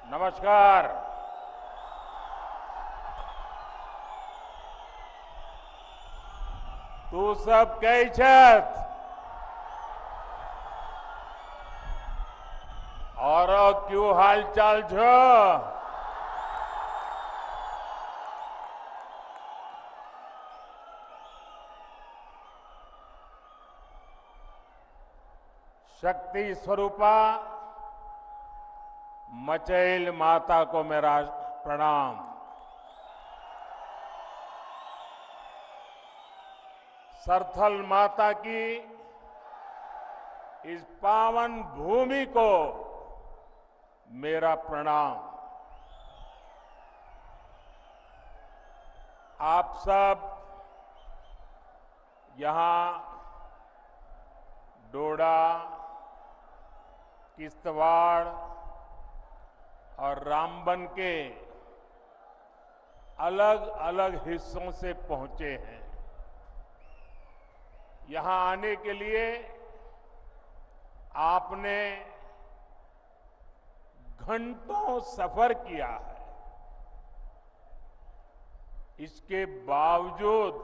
नमस्कार। तू सब कैछत और क्यों हालचाल छो? शक्ति स्वरूपा मचैल माता को मेरा प्रणाम। सरथल माता की इस पावन भूमि को मेरा प्रणाम। आप सब यहां डोडा, किश्तवाड़ और रामबन के अलग अलग हिस्सों से पहुंचे हैं। यहां आने के लिए आपने घंटों सफर किया है। इसके बावजूद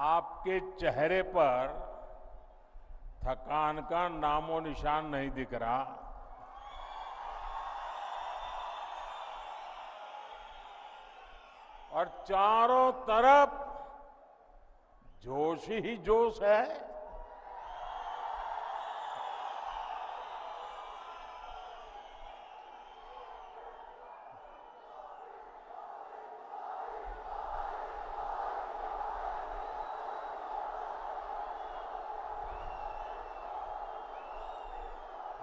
आपके चेहरे पर थकान का नामो निशान नहीं दिख रहा। और चारों तरफ जोश ही जोश है।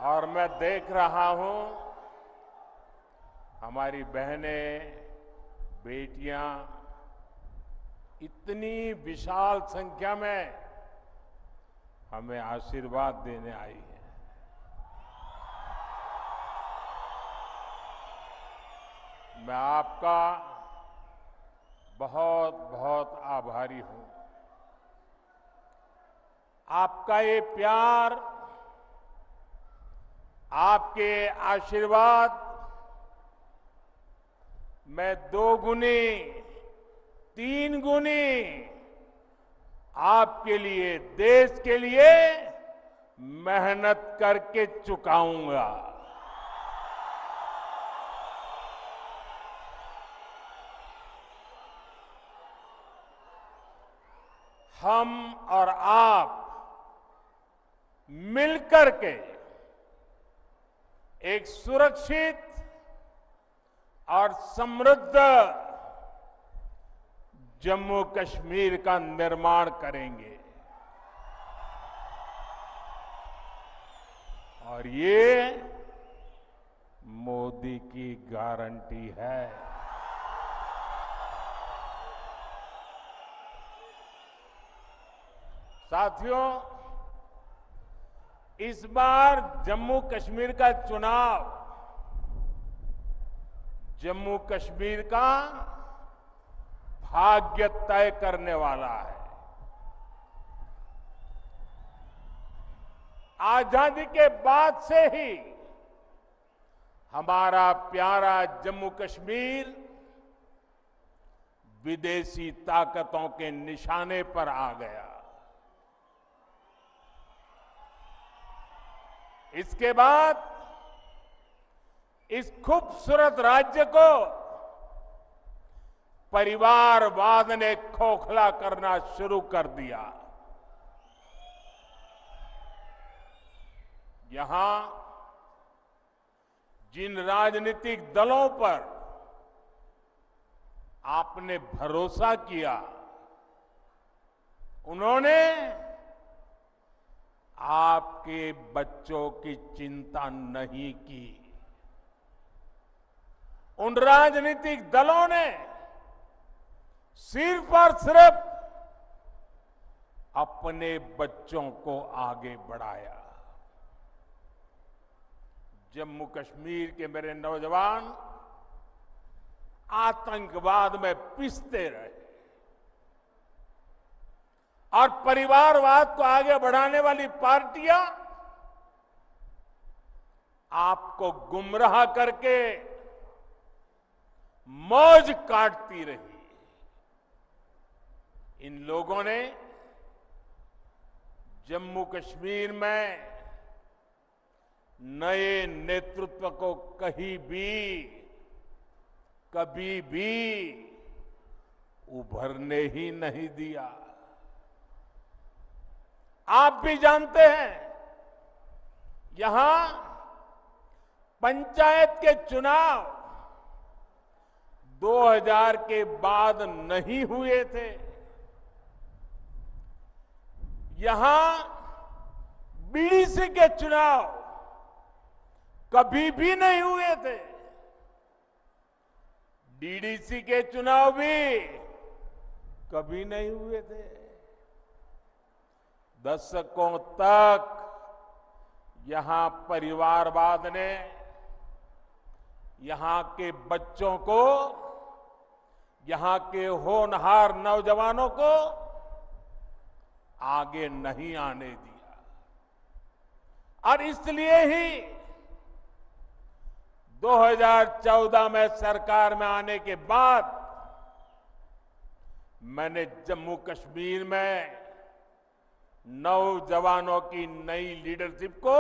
और मैं देख रहा हूं हमारी बहनें, बेटियां इतनी विशाल संख्या में हमें आशीर्वाद देने आई हैं। मैं आपका बहुत बहुत आभारी हूं। आपका ये प्यार, आपके आशीर्वाद मैं 2 गुनी, 3 गुनी आपके लिए, देश के लिए मेहनत करके चुकाऊंगा। हम और आप मिलकर के एक सुरक्षित और समृद्ध जम्मू कश्मीर का निर्माण करेंगे। और ये मोदी की गारंटी है। साथियों, इस बार जम्मू कश्मीर का चुनाव जम्मू कश्मीर का भाग्य तय करने वाला है। आजादी के बाद से ही हमारा प्यारा जम्मू कश्मीर विदेशी ताकतों के निशाने पर आ गया। इसके बाद इस खूबसूरत राज्य को परिवारवाद ने खोखला करना शुरू कर दिया। यहां जिन राजनीतिक दलों पर आपने भरोसा किया, उन्होंने आपके बच्चों की चिंता नहीं की। उन राजनीतिक दलों ने सिर्फ और सिर्फ अपने बच्चों को आगे बढ़ाया। जम्मू कश्मीर के मेरे नौजवान आतंकवाद में पिसते रहे और परिवारवाद को आगे बढ़ाने वाली पार्टियां आपको गुमराह करके मौज काटती रही। इन लोगों ने जम्मू कश्मीर में नए नेतृत्व को कभी भी उभरने ही नहीं दिया। आप भी जानते हैं, यहां पंचायत के चुनाव 2000 के बाद नहीं हुए थे। यहां बीडीसी के चुनाव कभी भी नहीं हुए थे। डीडीसी के चुनाव भी कभी नहीं हुए थे। दशकों तक यहां परिवारवाद ने यहां के बच्चों को, यहां के होनहार नौजवानों को आगे नहीं आने दिया। और इसलिए ही 2014 में सरकार में आने के बाद मैंने जम्मू कश्मीर में नौजवानों की नई लीडरशिप को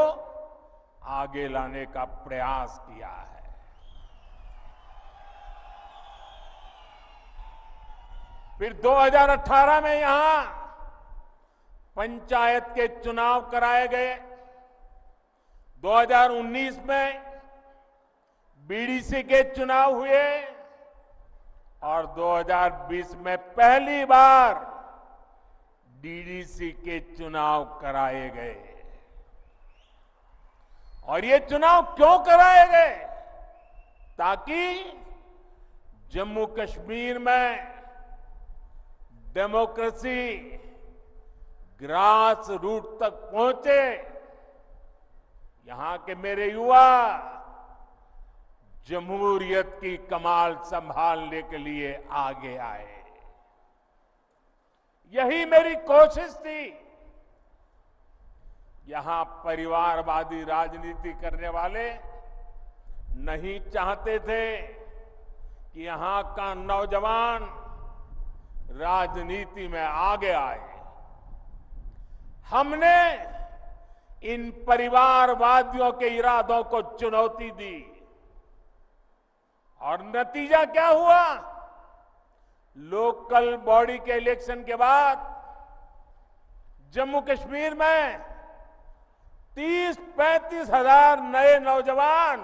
आगे लाने का प्रयास किया है। फिर 2018 में यहां पंचायत के चुनाव कराए गए। 2019 में बीडीसी के चुनाव हुए और 2020 में पहली बार डीडीसी के चुनाव कराए गए। और ये चुनाव क्यों कराए गए? ताकि जम्मू कश्मीर में डेमोक्रेसी ग्रास रूट तक पहुंचे। यहां के मेरे युवा जमहूरियत की कमान संभालने के लिए आगे आए। यही मेरी कोशिश थी। यहां परिवारवादी राजनीति करने वाले नहीं चाहते थे कि यहां का नौजवान राजनीति में आगे आए। हमने इन परिवारवादियों के इरादों को चुनौती दी और नतीजा क्या हुआ? लोकल बॉडी के इलेक्शन के बाद जम्मू कश्मीर में 30-35 हजार नए नौजवान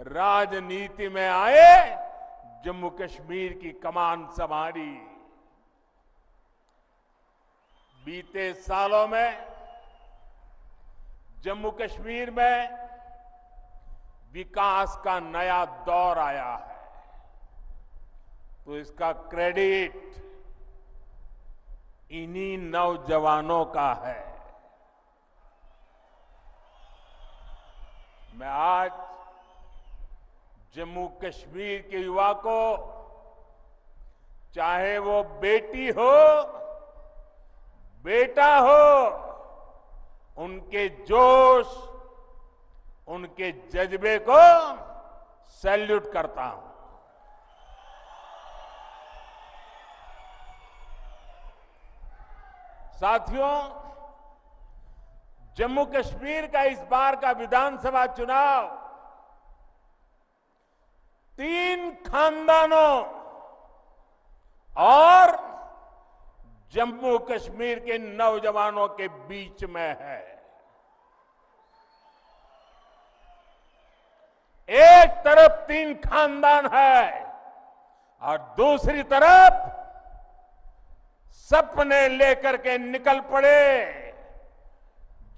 राजनीति में आए, जम्मू कश्मीर की कमान संभाली। बीते सालों में जम्मू कश्मीर में विकास का नया दौर आया है, तो इसका क्रेडिट इन्हीं नौजवानों का है। मैं आज जम्मू कश्मीर के युवा को, चाहे वो बेटी हो बेटा हो, उनके जोश, उनके जज्बे को सैल्यूट करता हूं। साथियों, जम्मू कश्मीर का इस बार का विधानसभा चुनाव 3 खानदानों और जम्मू कश्मीर के नौजवानों के बीच में है। एक तरफ 3 खानदान है और दूसरी तरफ सपने लेकर के निकल पड़े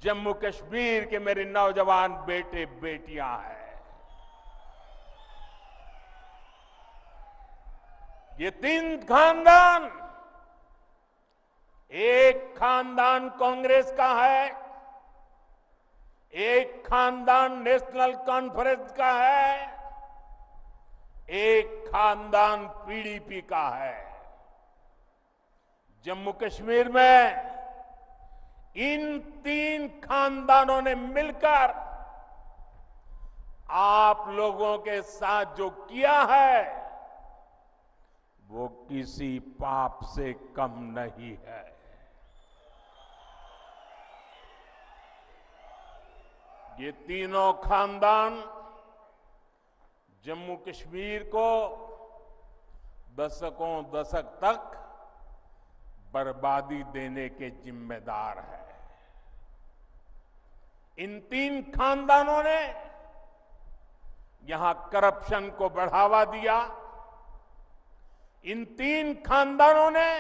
जम्मू कश्मीर के मेरे नौजवान बेटे बेटियां हैं। ये 3 खानदान, एक खानदान कांग्रेस का है, एक खानदान नेशनल कॉन्फ्रेंस का है, एक खानदान पीडीपी का है। जम्मू कश्मीर में इन 3 खानदानों ने मिलकर आप लोगों के साथ जो किया है वो किसी पाप से कम नहीं है। ये तीनों खानदान जम्मू कश्मीर को दशकों दशक तक बर्बादी देने के जिम्मेदार है। इन तीन खानदानों ने यहां करप्शन को बढ़ावा दिया। इन तीन खानदानों ने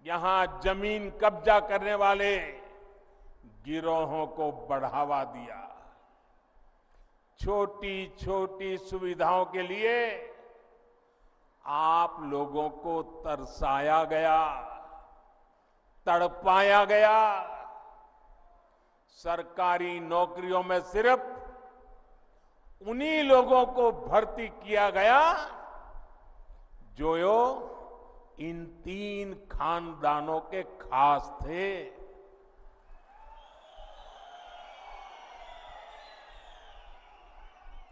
यहां जमीन कब्जा करने वाले गिरोहों को बढ़ावा दिया। छोटी छोटी सुविधाओं के लिए आप लोगों को तरसाया गया, तड़पाया गया। सरकारी नौकरियों में सिर्फ उन्हीं लोगों को भर्ती किया गया जो इन तीन खानदानों के खास थे।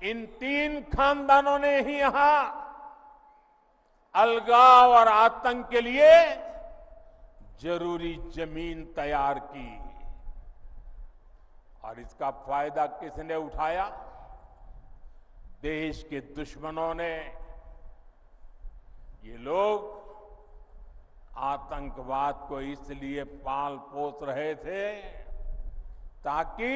इन तीन खानदानों ने ही यहां अलगाव और आतंक के लिए जरूरी जमीन तैयार की और इसका फायदा किसने उठाया? देश के दुश्मनों ने। ये लोग आतंकवाद को इसलिए पाल पोस रहे थे ताकि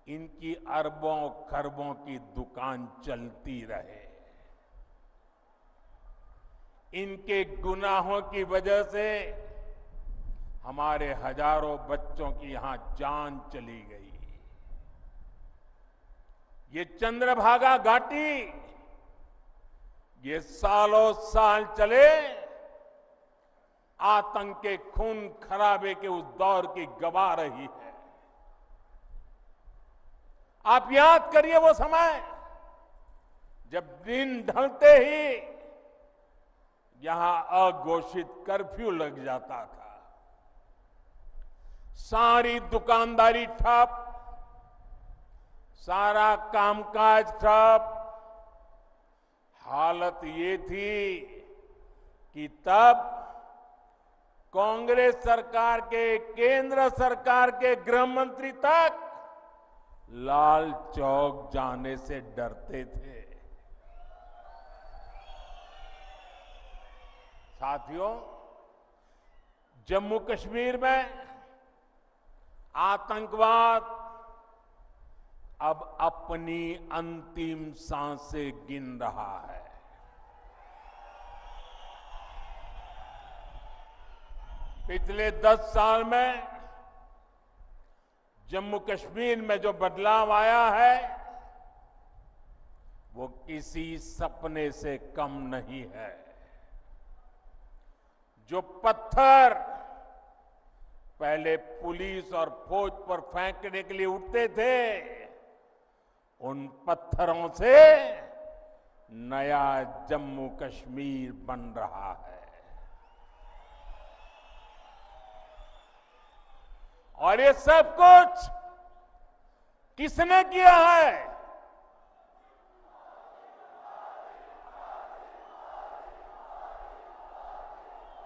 इनकी अरबों खरबों की दुकान चलती रहे। इनके गुनाहों की वजह से हमारे हजारों बच्चों की यहां जान चली गई। ये चंद्रभागा घाटी ये सालों साल चले आतंक के खून खराबे के उस दौर की गवाह रही है। आप याद करिए वो समय जब दिन ढलते ही यहां अघोषित कर्फ्यू लग जाता था। सारी दुकानदारी ठप, सारा कामकाज ठप। हालत ये थी कि तब कांग्रेस सरकार के, केंद्र सरकार के गृह मंत्री तक लाल चौक जाने से डरते थे। साथियों, जम्मू कश्मीर में आतंकवाद अब अपनी अंतिम सांसें गिन रहा है। पिछले 10 साल में जम्मू कश्मीर में जो बदलाव आया है वो किसी सपने से कम नहीं है। जो पत्थर पहले पुलिस और फौज पर फेंकने के लिए उठते थे, उन पत्थरों से नया जम्मू कश्मीर बन रहा है। और ये सब कुछ किसने किया है?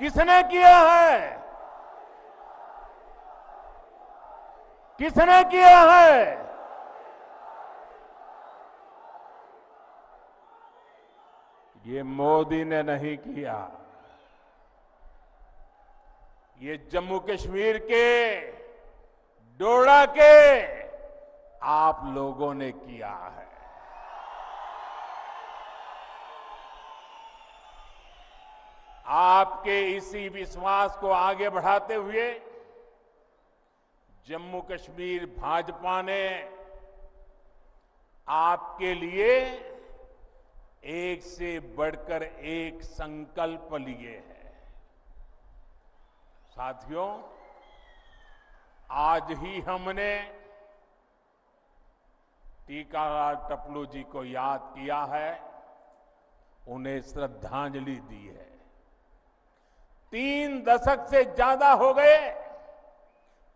किसने किया है? किसने किया है? ये मोदी ने नहीं किया। ये जम्मू कश्मीर के डोडा के आप लोगों ने किया है। आपके इसी विश्वास को आगे बढ़ाते हुए जम्मू कश्मीर भाजपा ने आपके लिए एक से बढ़कर एक संकल्प लिए हैं। साथियों, आज ही हमने टीकालाल टपलू जी को याद किया है, उन्हें श्रद्धांजलि दी है। 3 दशक से ज्यादा हो गए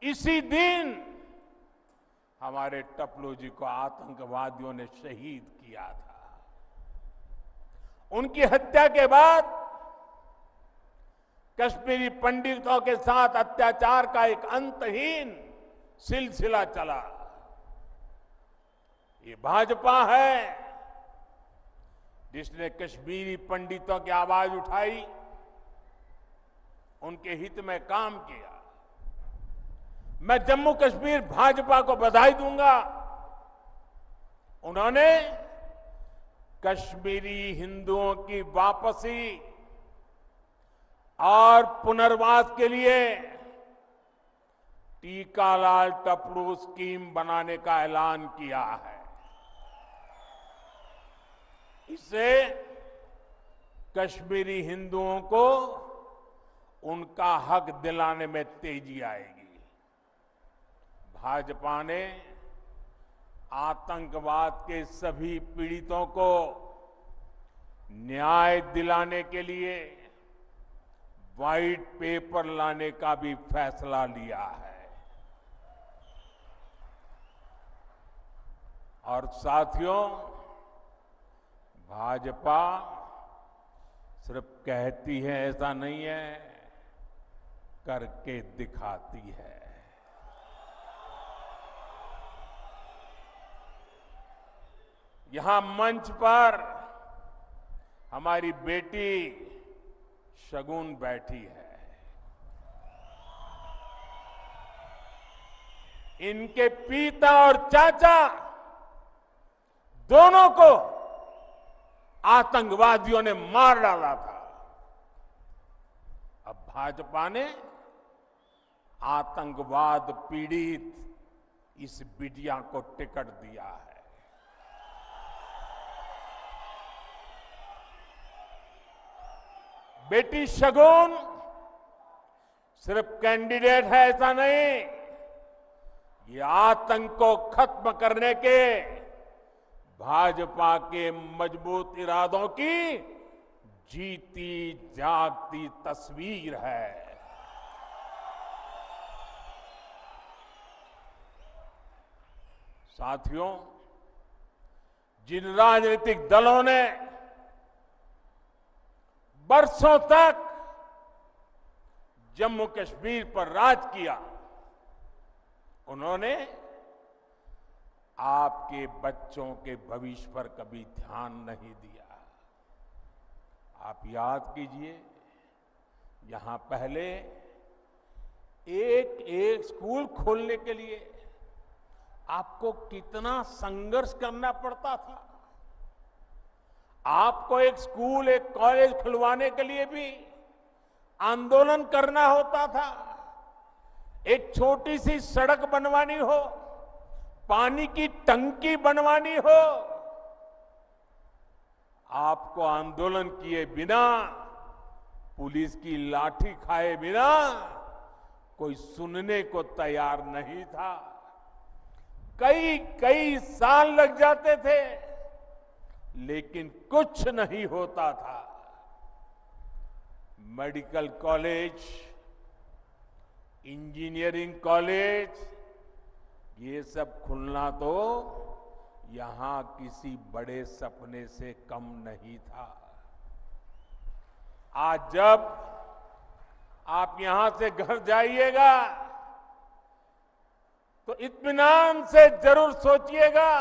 इसी दिन हमारे टपलू जी को आतंकवादियों ने शहीद किया था। उनकी हत्या के बाद कश्मीरी पंडितों के साथ अत्याचार का एक अंतहीन सिलसिला चला। ये भाजपा है जिसने कश्मीरी पंडितों की आवाज उठाई, उनके हित में काम किया। मैं जम्मू कश्मीर भाजपा को बधाई दूंगा। उन्होंने कश्मीरी हिंदुओं की वापसी और पुनर्वास के लिए टीकालाल टपलू स्कीम बनाने का ऐलान किया है। इससे कश्मीरी हिंदुओं को उनका हक दिलाने में तेजी आएगी। भाजपा ने आतंकवाद के सभी पीड़ितों को न्याय दिलाने के लिए व्हाइट पेपर लाने का भी फैसला लिया है। और साथियों, भाजपा सिर्फ कहती है ऐसा नहीं है, करके दिखाती है। यहां मंच पर हमारी बेटी शगुन बैठी है। इनके पिता और चाचा दोनों को आतंकवादियों ने मार डाला था। अब भाजपा ने आतंकवाद पीड़ित इस बिटिया को टिकट दिया है। बेटी शगुन सिर्फ कैंडिडेट है ऐसा नहीं, ये आतंक को खत्म करने के भाजपा के मजबूत इरादों की जीती जागती तस्वीर है। साथियों, जिन राजनीतिक दलों ने बरसों तक जम्मू कश्मीर पर राज किया, उन्होंने आपके बच्चों के भविष्य पर कभी ध्यान नहीं दिया। आप याद कीजिए, यहां पहले एक एक स्कूल खोलने के लिए आपको कितना संघर्ष करना पड़ता था। आपको एक स्कूल, एक कॉलेज खुलवाने के लिए भी आंदोलन करना होता था। एक छोटी सी सड़क बनवानी हो, पानी की टंकी बनवानी हो, आपको आंदोलन किए बिना, पुलिस की लाठी खाए बिना कोई सुनने को तैयार नहीं था। कई कई साल लग जाते थे, लेकिन कुछ नहीं होता था। मेडिकल कॉलेज, इंजीनियरिंग कॉलेज, ये सब खुलना तो यहां किसी बड़े सपने से कम नहीं था। आज जब आप यहां से घर जाइएगा तो इत्मीनान से जरूर सोचिएगा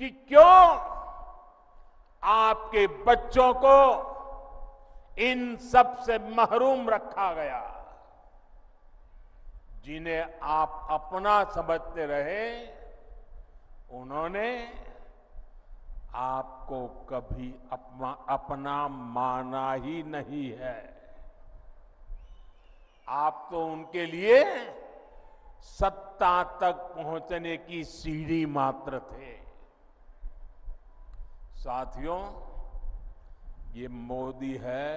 कि क्यों आपके बच्चों को इन सब से महरूम रखा गया। जिन्हें आप अपना समझते रहे, उन्होंने आपको कभी अपना माना ही नहीं है। आप तो उनके लिए सत्ता तक पहुंचने की सीढ़ी मात्र थे। साथियों, ये मोदी है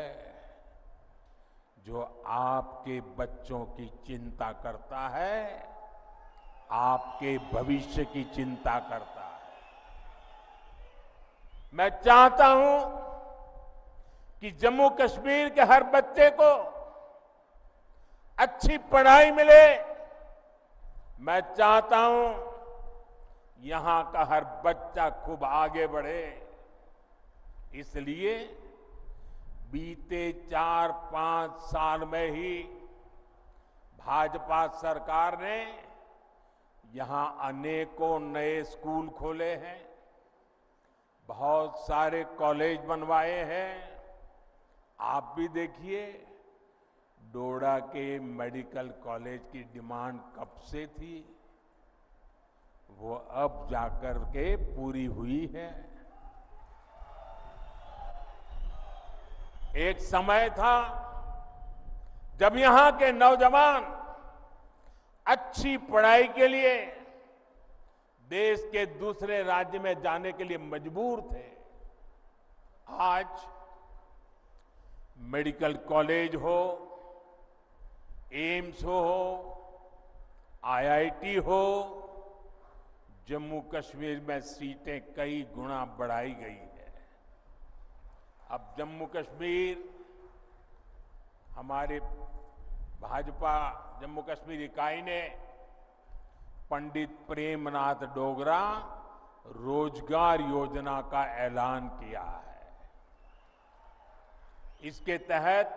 जो आपके बच्चों की चिंता करता है, आपके भविष्य की चिंता करता है। मैं चाहता हूं कि जम्मू कश्मीर के हर बच्चे को अच्छी पढ़ाई मिले। मैं चाहता हूं यहां का हर बच्चा खूब आगे बढ़े। इसलिए बीते 4-5 साल में ही भाजपा सरकार ने यहां अनेकों नए स्कूल खोले हैं, बहुत सारे कॉलेज बनवाए हैं। आप भी देखिए, डोडा के मेडिकल कॉलेज की डिमांड कब से थी, वो अब जाकर के पूरी हुई है। एक समय था जब यहां के नौजवान अच्छी पढ़ाई के लिए देश के दूसरे राज्य में जाने के लिए मजबूर थे। आज मेडिकल कॉलेज हो, एम्स हो, आईआईटी हो, जम्मू कश्मीर में सीटें कई गुना बढ़ाई गई है। अब जम्मू कश्मीर, हमारे भाजपा जम्मू कश्मीर इकाई ने पंडित प्रेमनाथ डोगरा रोजगार योजना का ऐलान किया है। इसके तहत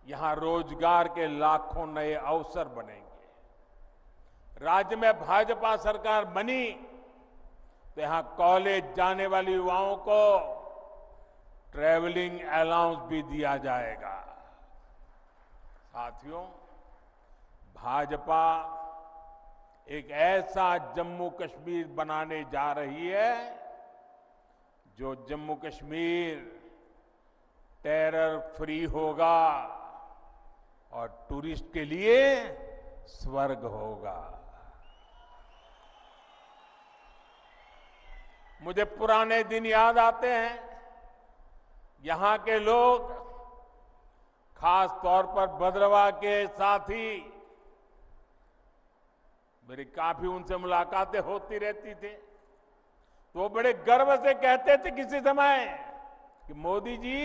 यहां रोजगार के लाखों नए अवसर बनेंगे। राज्य में भाजपा सरकार बनी तो यहां कॉलेज जाने वाले युवाओं को ट्रैवलिंग अलाउंस भी दिया जाएगा। साथियों, भाजपा एक ऐसा जम्मू कश्मीर बनाने जा रही है जो जम्मू कश्मीर टेरर फ्री होगा और टूरिस्ट के लिए स्वर्ग होगा। मुझे पुराने दिन याद आते हैं। यहां के लोग, खास तौर पर भद्रवाह के साथी, मेरी काफी उनसे मुलाकातें होती रहती थी, तो वो बड़े गर्व से कहते थे किसी समय कि मोदी जी,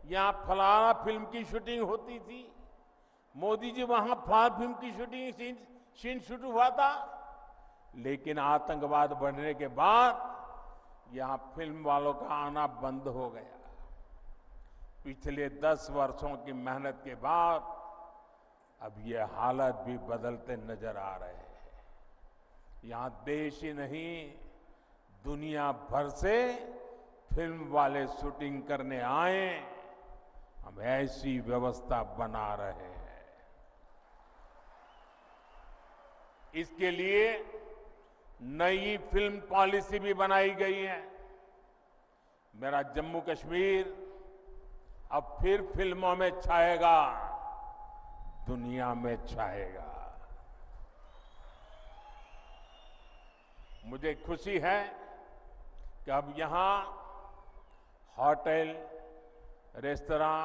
यहां फलाना फिल्म की शूटिंग होती थी, मोदी जी वहां फलाना फिल्म की शूटिंग सीन शूट हुआ था। लेकिन आतंकवाद बढ़ने के बाद यहां फिल्म वालों का आना बंद हो गया। पिछले 10 वर्षों की मेहनत के बाद अब ये हालत भी बदलते नजर आ रहे हैं। यहां देश ही नहीं, दुनिया भर से फिल्म वाले शूटिंग करने आए। हम ऐसी व्यवस्था बना रहे हैं। इसके लिए नई फिल्म पॉलिसी भी बनाई गई है। मेरा जम्मू कश्मीर अब फिर फिल्मों में छाएगा, दुनिया में छाएगा। मुझे खुशी है कि अब यहां होटल, रेस्तरां,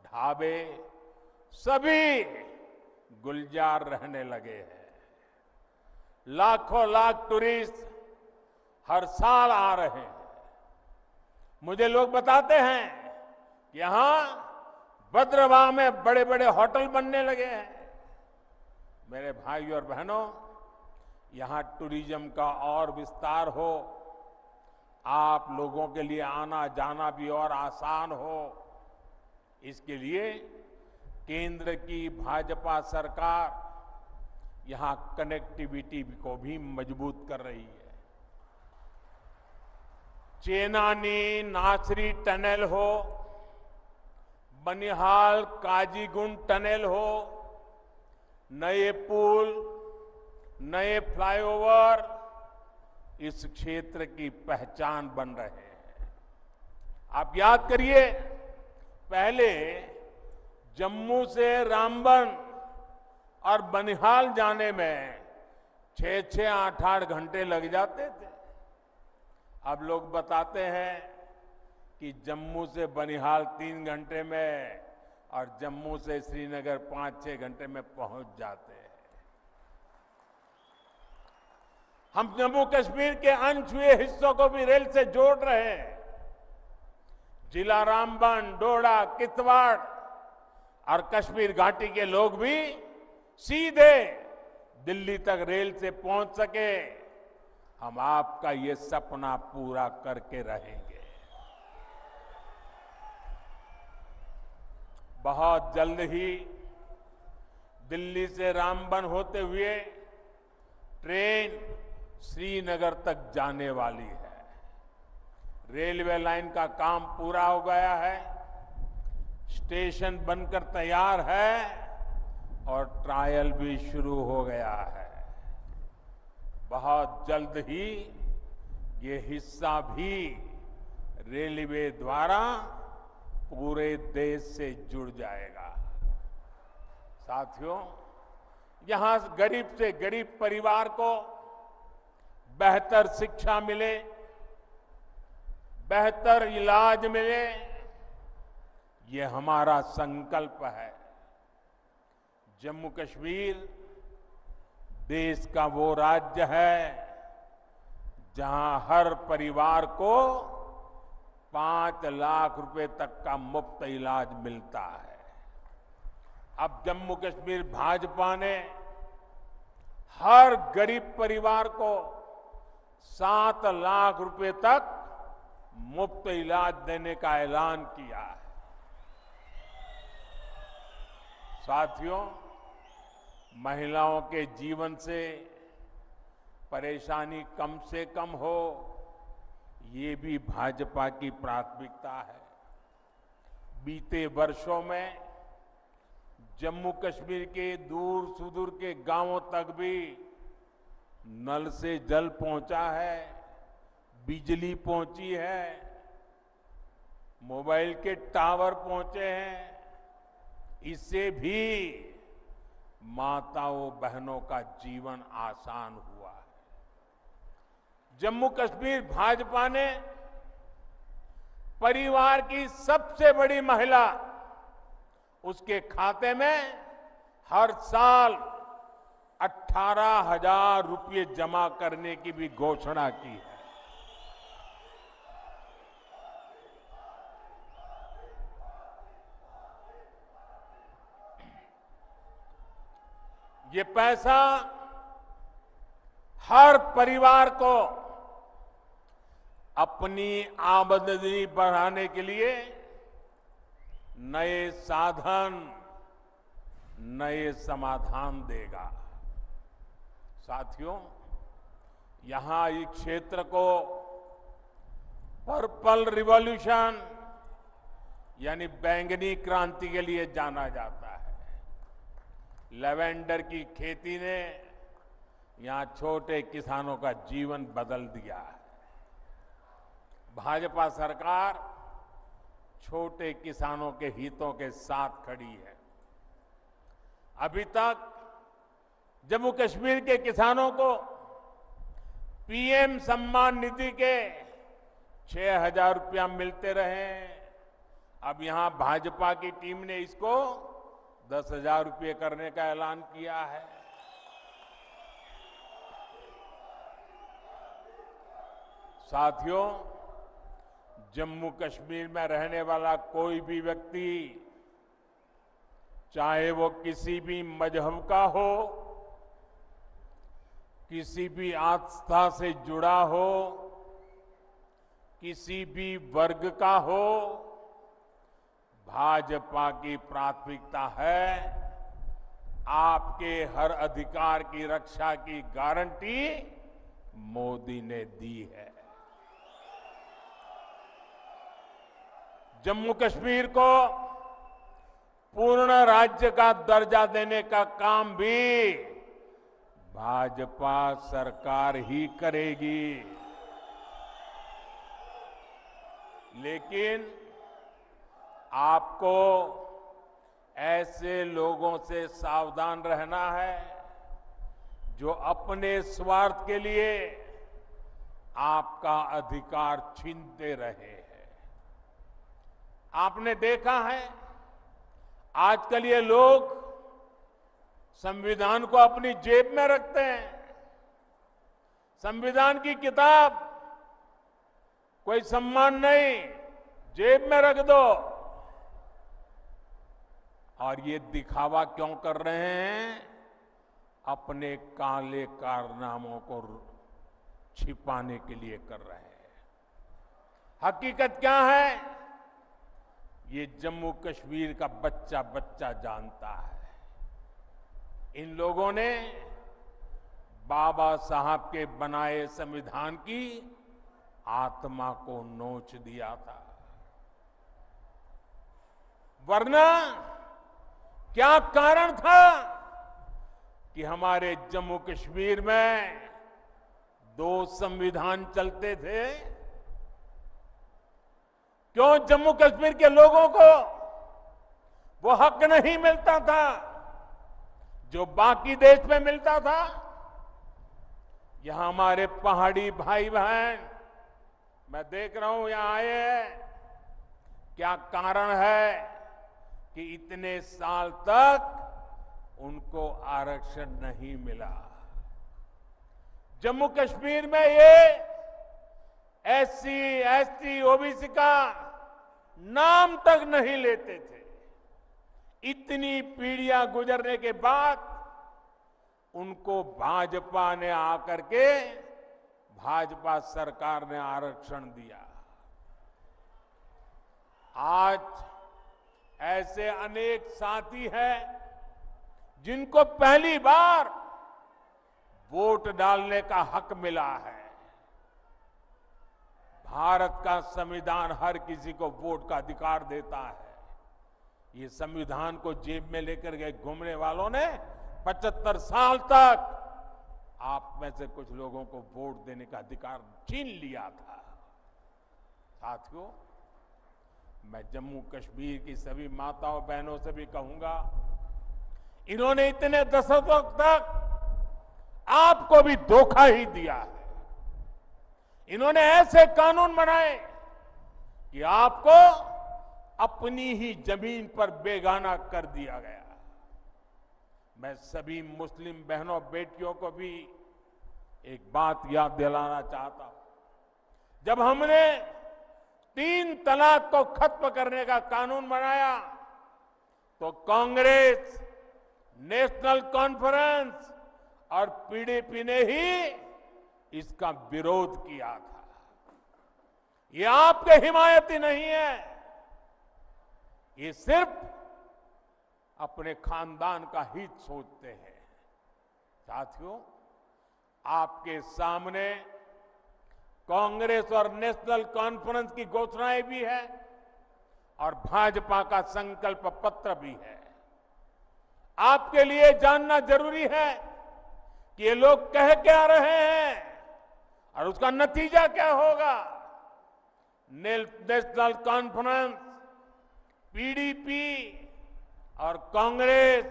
ढाबे सभी गुलजार रहने लगे हैं। लाखों लाख टूरिस्ट हर साल आ रहे हैं। मुझे लोग बताते हैं कि यहां भद्रवाह में बड़े बड़े होटल बनने लगे हैं। मेरे भाई और बहनों, यहां टूरिज्म का और विस्तार हो, आप लोगों के लिए आना जाना भी और आसान हो, इसके लिए केंद्र की भाजपा सरकार यहां कनेक्टिविटी को भी मजबूत कर रही है। चेनानी नासरी टनल हो, बनिहाल काजीगुंड टनल हो, नए पुल, नए फ्लाईओवर इस क्षेत्र की पहचान बन रहे हैं। आप याद करिए, पहले जम्मू से रामबन और बनिहाल जाने में 6-6, 8-8 घंटे लग जाते थे। अब लोग बताते हैं कि जम्मू से बनिहाल 3 घंटे में और जम्मू से श्रीनगर 5-6 घंटे में पहुंच जाते हैं। हम जम्मू कश्मीर के अनछुए हिस्सों को भी रेल से जोड़ रहे हैं। जिला रामबन, डोडा, किश्तवाड़ और कश्मीर घाटी के लोग भी सीधे दिल्ली तक रेल से पहुंच सके, हम आपका ये सपना पूरा करके रहेंगे। बहुत जल्द ही दिल्ली से रामबन होते हुए ट्रेन श्रीनगर तक जाने वाली है। रेलवे लाइन का काम पूरा हो गया है, स्टेशन बनकर तैयार है और ट्रायल भी शुरू हो गया है। बहुत जल्द ही ये हिस्सा भी रेलवे द्वारा पूरे देश से जुड़ जाएगा। साथियों, यहां गरीब से गरीब परिवार को बेहतर शिक्षा मिले, बेहतर इलाज मिले, ये हमारा संकल्प है। जम्मू कश्मीर देश का वो राज्य है जहां हर परिवार को 5 लाख रुपए तक का मुफ्त इलाज मिलता है। अब जम्मू कश्मीर भाजपा ने हर गरीब परिवार को 7 लाख रुपए तक मुफ्त इलाज देने का ऐलान किया है। साथियों, महिलाओं के जीवन से परेशानी कम से कम हो, ये भी भाजपा की प्राथमिकता है। बीते वर्षों में जम्मू कश्मीर के दूर सुदूर के गांवों तक भी नल से जल पहुंचा है, बिजली पहुंची है, मोबाइल के टावर पहुंचे हैं। इससे भी माताओं बहनों का जीवन आसान हुआ है। जम्मू कश्मीर भाजपा ने परिवार की सबसे बड़ी महिला, उसके खाते में हर साल 18,000 रुपये जमा करने की भी घोषणा की है। ये पैसा हर परिवार को अपनी आमदनी बढ़ाने के लिए नए साधन, नए समाधान देगा। साथियों, यहां इस क्षेत्र को पर्पल रिवॉल्यूशन यानी बैंगनी क्रांति के लिए जाना जाता है। लेवेंडर की खेती ने यहां छोटे किसानों का जीवन बदल दिया है। भाजपा सरकार छोटे किसानों के हितों के साथ खड़ी है। अभी तक जम्मू कश्मीर के किसानों को पीएम सम्मान निधि के 6,000 रुपया मिलते रहे। अब यहां भाजपा की टीम ने इसको 10,000 रुपये करने का ऐलान किया है। साथियों, जम्मू कश्मीर में रहने वाला कोई भी व्यक्ति, चाहे वो किसी भी मजहब का हो, किसी भी आस्था से जुड़ा हो, किसी भी वर्ग का हो, भाजपा की प्राथमिकता है आपके हर अधिकार की रक्षा की गारंटी मोदी ने दी है। जम्मू कश्मीर को पूर्ण राज्य का दर्जा देने का काम भी भाजपा सरकार ही करेगी। लेकिन आपको ऐसे लोगों से सावधान रहना है जो अपने स्वार्थ के लिए आपका अधिकार छीनते रहे हैं। आपने देखा है आजकल ये लोग संविधान को अपनी जेब में रखते हैं। संविधान की किताब कोई सम्मान नहीं, जेब में रख दो। और ये दिखावा क्यों कर रहे हैं? अपने काले कारनामों को छिपाने के लिए कर रहे हैं। हकीकत क्या है, ये जम्मू कश्मीर का बच्चा बच्चा जानता है। इन लोगों ने बाबा साहब के बनाए संविधान की आत्मा को नोच दिया था। वरना क्या कारण था कि हमारे जम्मू कश्मीर में 2 संविधान चलते थे? क्यों जम्मू कश्मीर के लोगों को वो हक नहीं मिलता था जो बाकी देश में मिलता था? यहां हमारे पहाड़ी भाई बहन, मैं देख रहा हूं यहां आए हैं, क्या कारण है कि इतने साल तक उनको आरक्षण नहीं मिला? जम्मू कश्मीर में ये एससी, एसटी, ओबीसी का नाम तक नहीं लेते थे। इतनी पीढ़ियां गुजरने के बाद उनको भाजपा ने आकर के, भाजपा सरकार ने आरक्षण दिया। आज ऐसे अनेक साथी हैं जिनको पहली बार वोट डालने का हक मिला है। भारत का संविधान हर किसी को वोट का अधिकार देता है। ये संविधान को जेब में लेकर के घूमने वालों ने 75 साल तक आप में से कुछ लोगों को वोट देने का अधिकार छीन लिया था। साथियों, मैं जम्मू कश्मीर की सभी माताओं बहनों से भी कहूंगा, इन्होंने इतने दशकों तक आपको भी धोखा ही दिया है। इन्होंने ऐसे कानून बनाए कि आपको अपनी ही जमीन पर बेगाना कर दिया गया। मैं सभी मुस्लिम बहनों बेटियों को भी एक बात याद दिलाना चाहता हूं। जब हमने 3 तलाक को खत्म करने का कानून बनाया तो कांग्रेस, नेशनल कॉन्फ्रेंस और पीडीपी ने ही इसका विरोध किया था। ये आपके हिमायती नहीं है, ये सिर्फ अपने खानदान का हित सोचते हैं। साथियों, आपके सामने कांग्रेस और नेशनल कॉन्फ्रेंस की घोषणाएं भी है और भाजपा का संकल्प पत्र भी है। आपके लिए जानना जरूरी है कि ये लोग कह क्या रहे हैं और उसका नतीजा क्या होगा। नेशनल कॉन्फ्रेंस, पीडीपी और कांग्रेस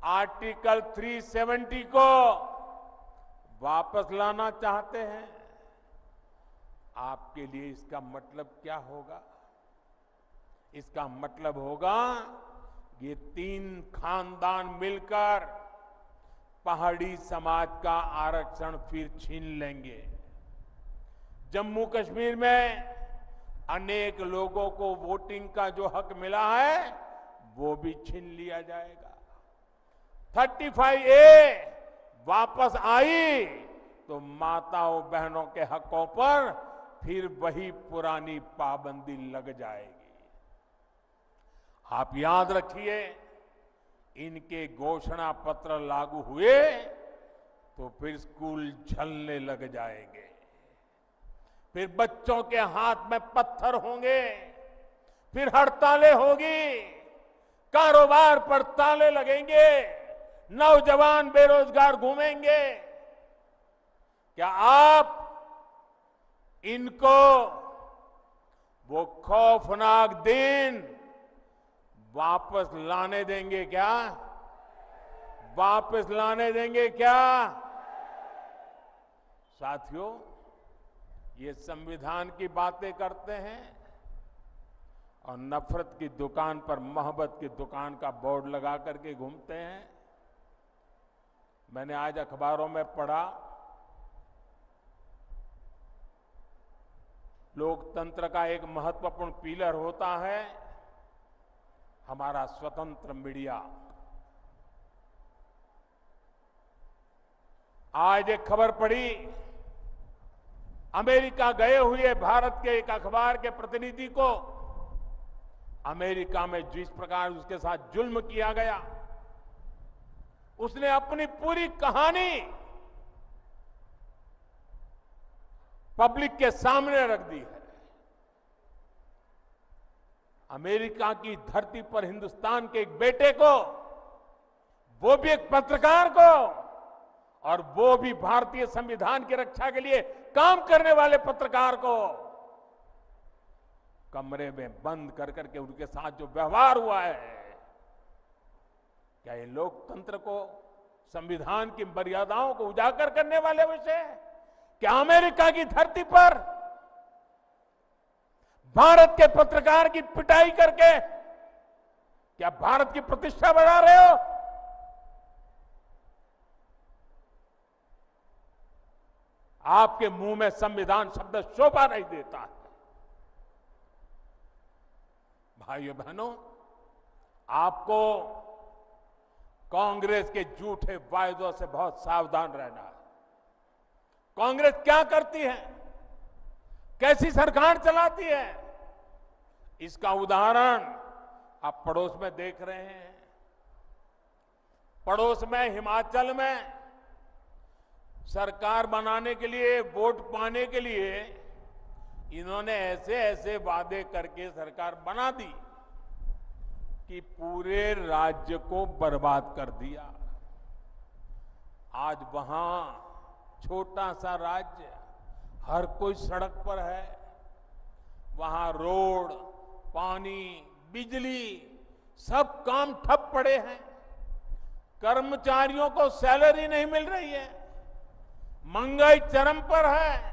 आर्टिकल 370 को वापस लाना चाहते हैं। आपके लिए इसका मतलब क्या होगा? इसका मतलब होगा ये 3 खानदान मिलकर पहाड़ी समाज का आरक्षण फिर छीन लेंगे। जम्मू कश्मीर में अनेक लोगों को वोटिंग का जो हक मिला है वो भी छीन लिया जाएगा। 35A वापस आई तो माताओं बहनों के हकों पर फिर वही पुरानी पाबंदी लग जाएगी। आप याद रखिए, इनके घोषणा पत्र लागू हुए तो फिर स्कूल जलने लग जाएंगे, फिर बच्चों के हाथ में पत्थर होंगे, फिर हड़तालें होगी, कारोबार पर ताले लगेंगे, नौजवान बेरोजगार घूमेंगे। क्या आप इनको वो खौफनाक दिन वापस लाने देंगे क्या? वापस लाने देंगे क्या? साथियों, ये संविधान की बातें करते हैं और नफरत की दुकान पर मोहब्बत की दुकान का बोर्ड लगा करके घूमते हैं। मैंने आज अखबारों में पढ़ा, लोकतंत्र का एक महत्वपूर्ण पिलर होता है हमारा स्वतंत्र मीडिया। आज एक खबर पड़ी, अमेरिका गए हुए भारत के एक अखबार के प्रतिनिधि को अमेरिका में जिस प्रकार उसके साथ जुल्म किया गया, उसने अपनी पूरी कहानी पब्लिक के सामने रख दी है। अमेरिका की धरती पर हिंदुस्तान के एक बेटे को, वो भी एक पत्रकार को, और वो भी भारतीय संविधान की रक्षा के लिए काम करने वाले पत्रकार को कमरे में बंद कर करके उनके साथ जो व्यवहार हुआ है, क्या ये लोकतंत्र को, संविधान की मर्यादाओं को उजागर करने वाले विषय? क्या अमेरिका की धरती पर भारत के पत्रकार की पिटाई करके क्या भारत की प्रतिष्ठा बढ़ा रहे हो? आपके मुंह में संविधान शब्द शोभा नहीं देता है। भाइयों बहनों, आपको कांग्रेस के झूठे वायदों से बहुत सावधान रहना है। कांग्रेस क्या करती है, कैसी सरकार चलाती है, इसका उदाहरण आप पड़ोस में देख रहे हैं। पड़ोस में हिमाचल में सरकार बनाने के लिए, वोट पाने के लिए इन्होंने ऐसे ऐसे वादे करके सरकार बना दी कि पूरे राज्य को बर्बाद कर दिया। आज वहां छोटा सा राज्य, हर कोई सड़क पर है, वहां रोड, पानी, बिजली, सब काम ठप पड़े हैं। कर्मचारियों को सैलरी नहीं मिल रही है, महंगाई चरम पर है,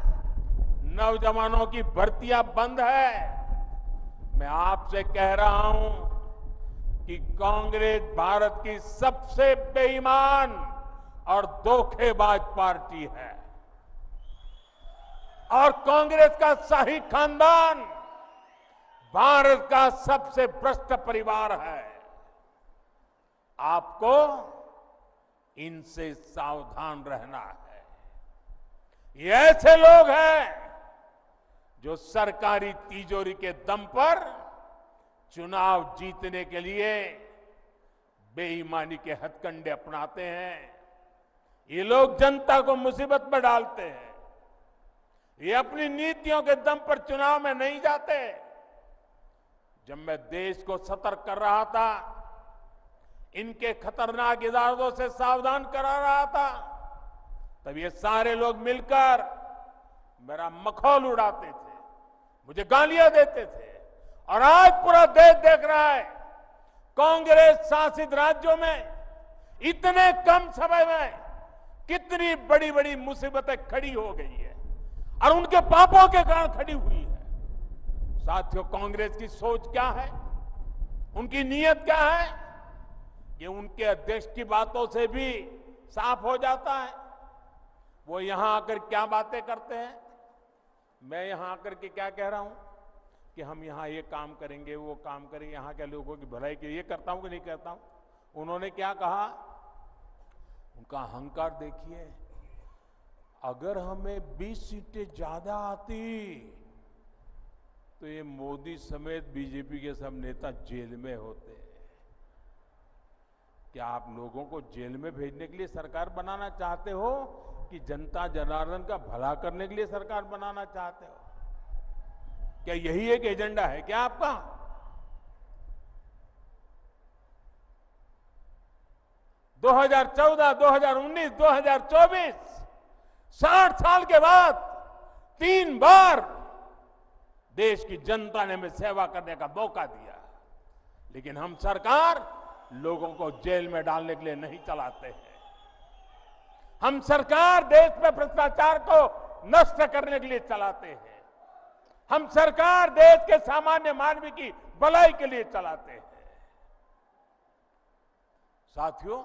नौजवानों की भर्तियां बंद है। मैं आपसे कह रहा हूं कि कांग्रेस भारत की सबसे बेईमान और धोखेबाज पार्टी है, और कांग्रेस का शाही खानदान भारत का सबसे भ्रष्ट परिवार है। आपको इनसे सावधान रहना है। ये ऐसे लोग हैं जो सरकारी तिजोरी के दम पर चुनाव जीतने के लिए बेईमानी के हथकंडे अपनाते हैं। ये लोग जनता को मुसीबत में डालते हैं। ये अपनी नीतियों के दम पर चुनाव में नहीं जाते। जब मैं देश को सतर्क कर रहा था, इनके खतरनाक इरादों से सावधान करा रहा था, तब ये सारे लोग मिलकर मेरा मखौल उड़ाते थे, मुझे गालियां देते थे। और आज पूरा देश देख रहा है, कांग्रेस शासित राज्यों में इतने कम समय में कितनी बड़ी बड़ी मुसीबतें खड़ी हो गई है, और उनके पापों के कारण खड़ी हुई है। साथियों, कांग्रेस की सोच क्या है, उनकी नीयत क्या है, ये उनके अध्यक्ष की बातों से भी साफ हो जाता है। वो यहां आकर क्या बातें करते हैं, मैं यहां आकर के क्या कह रहा हूं कि हम यहां ये काम करेंगे, वो काम करेंगे, यहां के लोगों की भलाई के लिए करता हूं कि नहीं करता हूं। उन्होंने क्या कहा, उनका अहंकार देखिए, अगर हमें 20 सीटें ज्यादा आती तो ये मोदी समेत बीजेपी के सब नेता जेल में होते। क्या आप लोगों को जेल में भेजने के लिए सरकार बनाना चाहते हो कि जनता जनार्दन का भला करने के लिए सरकार बनाना चाहते हो? क्या यही एक एजेंडा है क्या आपका? दो 2014, 2019, 2024 60 साल के बाद 3 बार देश की जनता ने हमें सेवा करने का मौका दिया, लेकिन हम सरकार लोगों को जेल में डालने के लिए नहीं चलाते हैं। हम सरकार देश में भ्रष्टाचार को नष्ट करने के लिए चलाते हैं। हम सरकार देश के सामान्य मानवी की भलाई के लिए चलाते हैं। साथियों,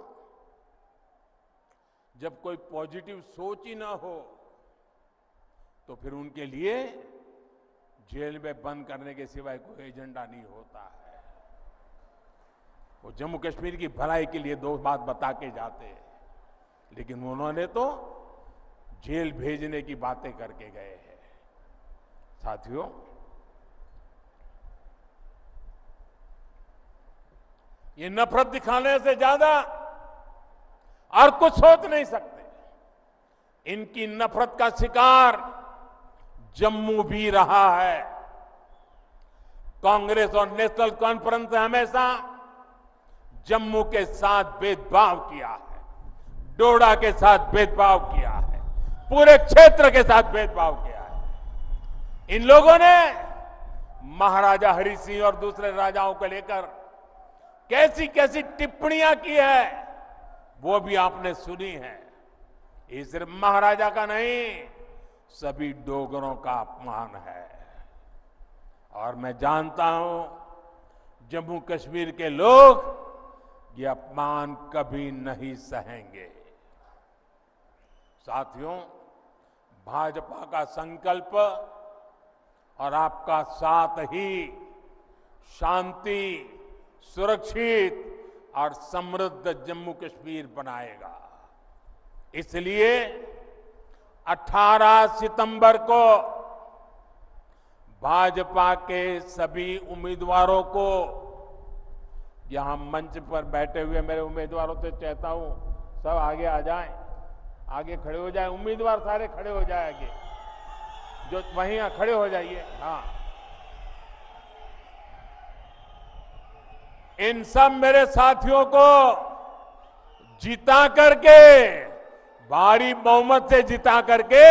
जब कोई पॉजिटिव सोच ही ना हो तो फिर उनके लिए जेल में बंद करने के सिवाय कोई एजेंडा नहीं होता है। वो जम्मू कश्मीर की भलाई के लिए 2 बात बता के जाते हैं, लेकिन उन्होंने तो जेल भेजने की बातें करके गए हैं। साथियों, ये नफरत दिखाने से ज्यादा और कुछ सोच नहीं सकते। इनकी नफरत का शिकार जम्मू भी रहा है। कांग्रेस और नेशनल कॉन्फ्रेंस ने हमेशा जम्मू के साथ भेदभाव किया है, डोडा के साथ भेदभाव किया है, पूरे क्षेत्र के साथ भेदभाव किया है। इन लोगों ने महाराजा हरि सिंह और दूसरे राजाओं को लेकर कैसी कैसी टिप्पणियां की है, वो भी आपने सुनी है। ये सिर्फ महाराजा का नहीं, सभी डोगरों का अपमान है। और मैं जानता हूं जम्मू कश्मीर के लोग ये अपमान कभी नहीं सहेंगे। साथियों, भाजपा का संकल्प और आपका साथ ही शांति, सुरक्षित और समृद्ध जम्मू कश्मीर बनाएगा। इसलिए 18 सितंबर को भाजपा के सभी उम्मीदवारों को, यहां मंच पर बैठे हुए मेरे उम्मीदवारों से चाहता हूं सब आगे आ जाएं, आगे खड़े हो जाएं। उम्मीदवार सारे खड़े हो जाएं, आगे जो वहीं खड़े हो जाइए। हाँ, इन सब मेरे साथियों को जिता करके, भारी बहुमत से जिता करके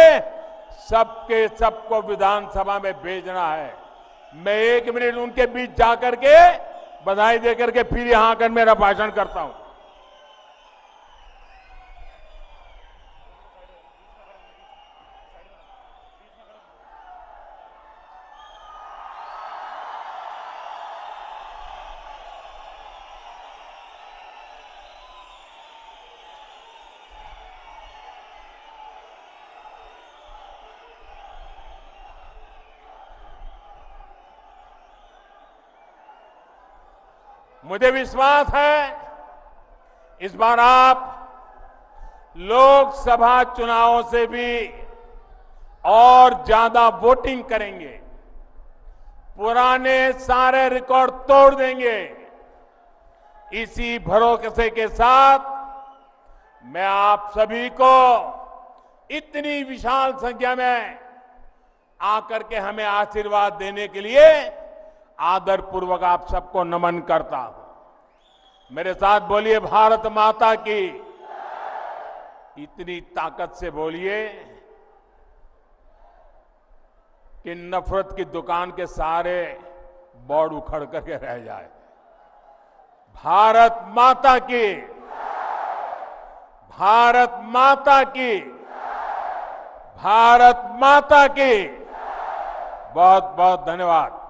सबके सबको विधानसभा में भेजना है। मैं 1 मिनट उनके बीच जाकर के बधाई देकर के फिर यहां आकर मेरा भाषण करता हूं। मुझे विश्वास है इस बार आप लोकसभा चुनावों से भी और ज्यादा वोटिंग करेंगे, पुराने सारे रिकॉर्ड तोड़ देंगे। इसी भरोसे के साथ मैं आप सभी को इतनी विशाल संख्या में आकर के हमें आशीर्वाद देने के लिए आदर पूर्वक आप सबको नमन करता हूं। मेरे साथ बोलिए, भारत माता की। इतनी ताकत से बोलिए कि नफरत की दुकान के सारे बोर्ड उखड़ करके रह जाए। भारत माता की, भारत माता की, भारत माता की। बहुत बहुत धन्यवाद।